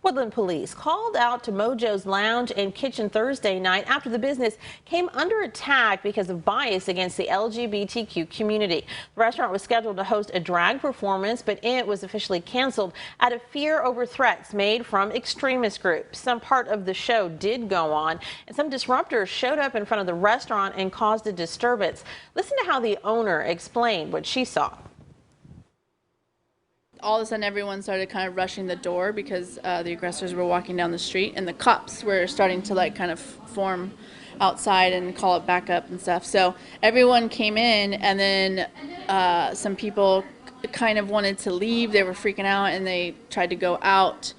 Woodland police called out to Mojo's Lounge and Kitchen Thursday night after the business came under attack because of bias against the LGBTQ community. The restaurant was scheduled to host a drag performance, but it was officially canceled out of fear over threats made from extremist groups. Some part of the show did go on, and some disruptors showed up in front of the restaurant and caused a disturbance. Listen to how the owner explained what she saw. All of a sudden everyone started kind of rushing the door because the aggressors were walking down the street, and the cops were starting to like kind of form outside and call it back up and stuff. So everyone came in, and then some people kind of wanted to leave. They were freaking out and they tried to go out.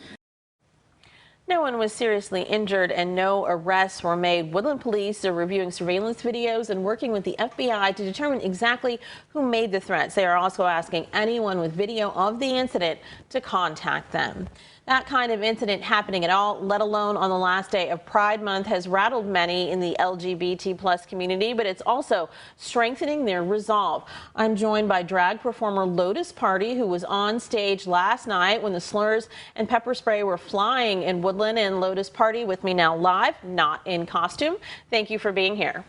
No one was seriously injured and no arrests were made. Woodland police are reviewing surveillance videos and working with the FBI to determine exactly who made the threats. They are also asking anyone with video of the incident to contact them. That kind of incident happening at all, let alone on the last day of Pride Month, has rattled many in the LGBT plus community, but it's also strengthening their resolve. I'm joined by drag performer Lotus Party, who was on stage last night when the slurs and pepper spray were flying in Woodland. And Lotus Party with me now live, not in costume. Thank you for being here.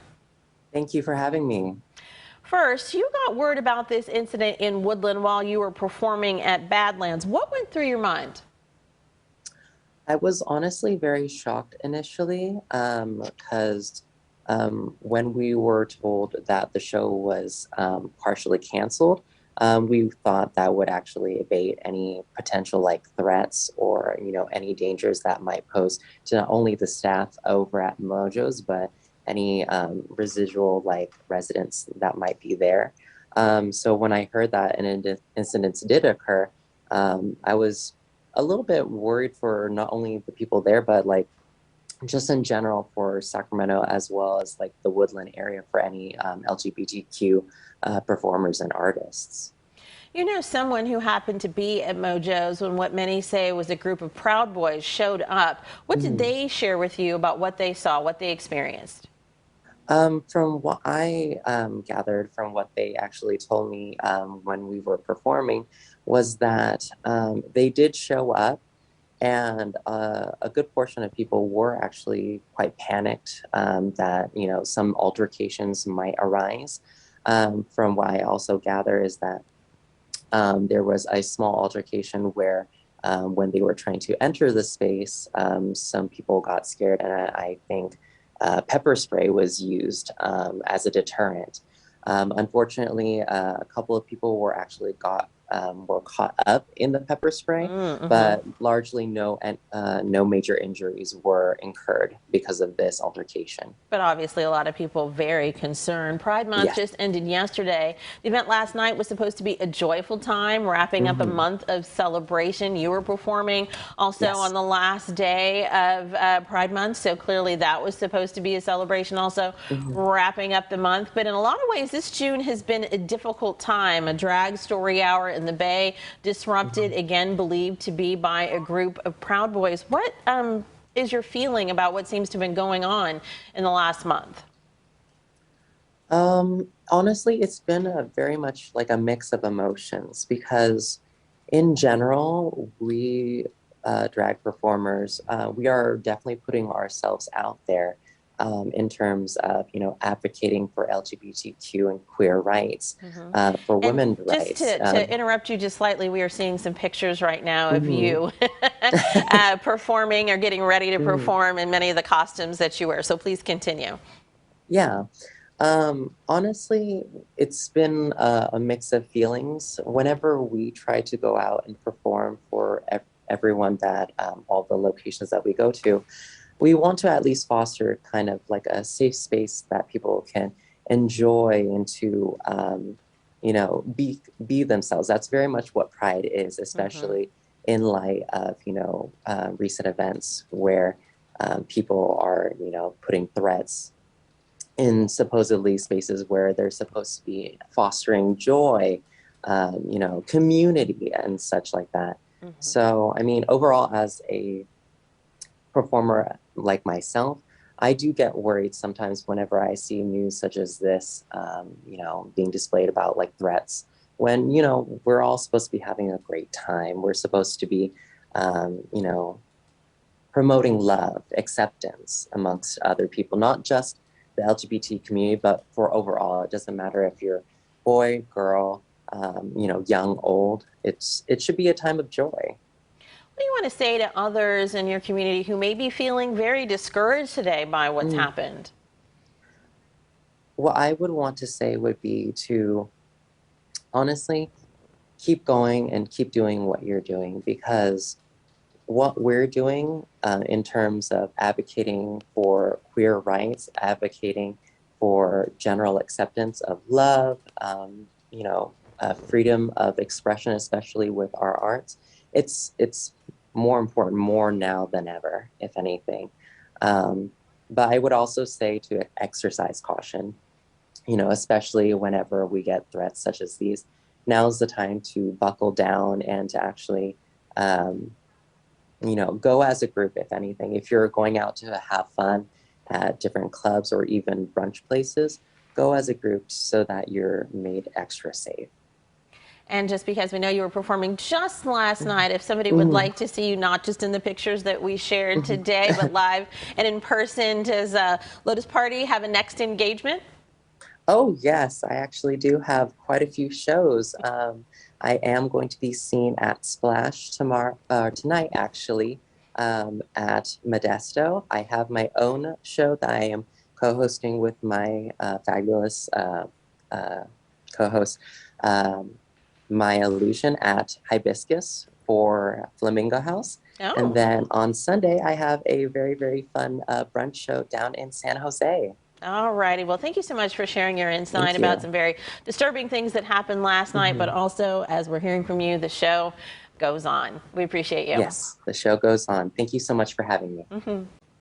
Thank you for having me. First, you got word about this incident in Woodland while you were performing at Badlands. What went through your mind? I was honestly very shocked initially because when we were told that the show was partially canceled, we thought that would actually abate any potential like threats or any dangers that might pose to not only the staff over at Mojo's, but any residual like residents that might be there. So when I heard that an incident did occur, I was a little bit worried for not only the people there, but like just in general for Sacramento, as well as like the Woodland area for any LGBTQ performers and artists. You know someone who happened to be at Mojo's when what many say was a group of Proud Boys showed up. What did they share with you about what they saw, what they experienced? From what I gathered from what they actually told me when we were performing was that they did show up, and a good portion of people were actually quite panicked that some altercations might arise. From what I also gather is that there was a small altercation where when they were trying to enter the space, some people got scared, and I think pepper spray was used as a deterrent. Unfortunately, a couple of people were caught up in the pepper spray, but largely no major injuries were incurred because of this altercation. But obviously a lot of people very concerned. Pride Month just ended yesterday. The event last night was supposed to be a joyful time, wrapping up a month of celebration. You were performing also on the last day of Pride Month, so clearly that was supposed to be a celebration also, wrapping up the month. But in a lot of ways, this June has been a difficult time. A drag story hour in the Bay disrupted, again believed to be by a group of Proud Boys. What is your feeling about what seems to have been going on in the last month? Honestly, it's been very much like a mix of emotions because in general, we drag performers, we are definitely putting ourselves out there in terms of, advocating for LGBTQ and queer rights, for women's rights. Just to interrupt you just slightly, we are seeing some pictures right now of you performing or getting ready to perform in many of the costumes that you wear. So please continue. Yeah. Honestly, it's been a mix of feelings. Whenever we try to go out and perform for everyone that all the locations that we go to, we want to at least foster kind of like a safe space that people can enjoy and to, be themselves. That's very much what Pride is, especially in light of, recent events where people are, putting threats in supposedly spaces where they're supposed to be fostering joy, community and such like that. So, I mean, overall, as a performer like myself, I do get worried sometimes whenever I see news such as this, being displayed about like threats when, we're all supposed to be having a great time. We're supposed to be, promoting love, acceptance amongst other people, not just the LGBT community, but for overall. It doesn't matter if you're boy, girl, young, old. It should be a time of joy. What do you want to say to others in your community who may be feeling very discouraged today by what's happened? What I would want to say would be to honestly keep going and keep doing what you're doing, because what we're doing in terms of advocating for queer rights, advocating for general acceptance of love, freedom of expression, especially with our arts, it's more important, more now than ever, if anything. But I would also say to exercise caution, especially whenever we get threats such as these. Now's the time to buckle down and to actually, go as a group, if anything. If you're going out to have fun at different clubs or even brunch places, go as a group so that you're made extra safe. And just because we know you were performing just last night, if somebody would like to see you, not just in the pictures that we shared today, but live and in person, does Lotus Party have a next engagement? Oh, yes, I actually do have quite a few shows. I am going to be seen at Splash tonight, actually, at Modesto. I have my own show that I am co-hosting with my fabulous co-host, Maya Illusion, at Hibiscus for Flamingo House. Oh. And then on Sunday, I have a very, very fun brunch show down in San Jose. All righty. Well, thank you so much for sharing your insight about some very disturbing things that happened last night, but also, as we're hearing from you, the show goes on. We appreciate you. Yes, the show goes on. Thank you so much for having me.